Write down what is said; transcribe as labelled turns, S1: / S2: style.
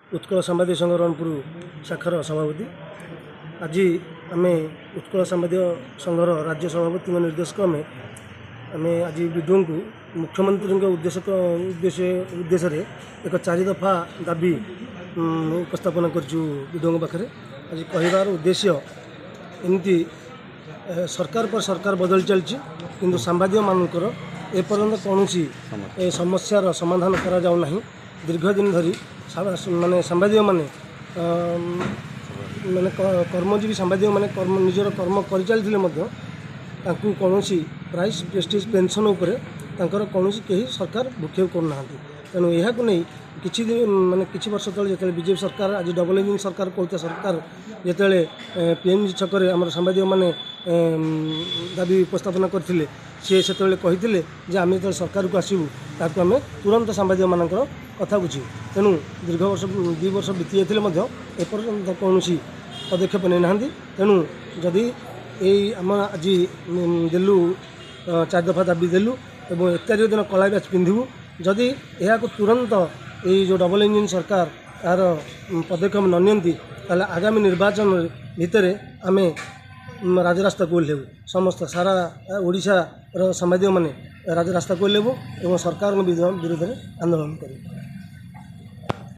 S1: उत्कल सांबादिक संघ रणपुर शाखार सभापति। आज आम उत्कल सांबादिक संघर राज्य सभापति निर्देश क्रमे आम आज विडो को मुख्यमंत्री उद्देश्य एक 4 दफा दाबी उपस्थापन करूँ विडो पाखे। आज कहबार उद्देश्य एमती सरकार पर सरकार बदल चलती किंतु सांबादिक मानकर एपर्यंत कौन समस्यार समाधान करा जाऊ नहीं। दीर्घ दिन धरी माने सांबादिक माने माने कर्मजीवी सांबादिक माने निजर कर्म कर चलते कौन प्राइस प्रेस्टिज पेंशन उपर कौन कहीं सरकार भूक्षेप करना। तेणु यह नहीं किसी दिन माने किसी वर्ष तले जो बीजेपी सरकार आज डबल इंजिन सरकार कहता सरकार जिते पीएमजी छकरे आम सांबादिक मैंने दाबी उपस्थापन करते सी से कहते आम जो सरकार को आसबू ताकू आम तुरंत सांबादिक मान कथा बुझू। तेणु दीर्घ वर्ष 2 वर्ष बीती जाते एपर्यंत कौन पदक्षेप नहीं ना। तेणु जदि आम आज देलु 4 दफा दाबी देलु और 1 तारिख दिन कला बैच पिंधु जदि यह तुरंत ये जो डबल इंजिन सरकार यार पदक्षेप न नियंती ताले आगामी निर्वाचन भितर आम राजरास्ता को ओह्लैबू। समस्त सारा ओडिशा सांबादिक मैंने राजरास्ता को ओह्लैबू और सरकार विरोध में आंदोलन करूँ।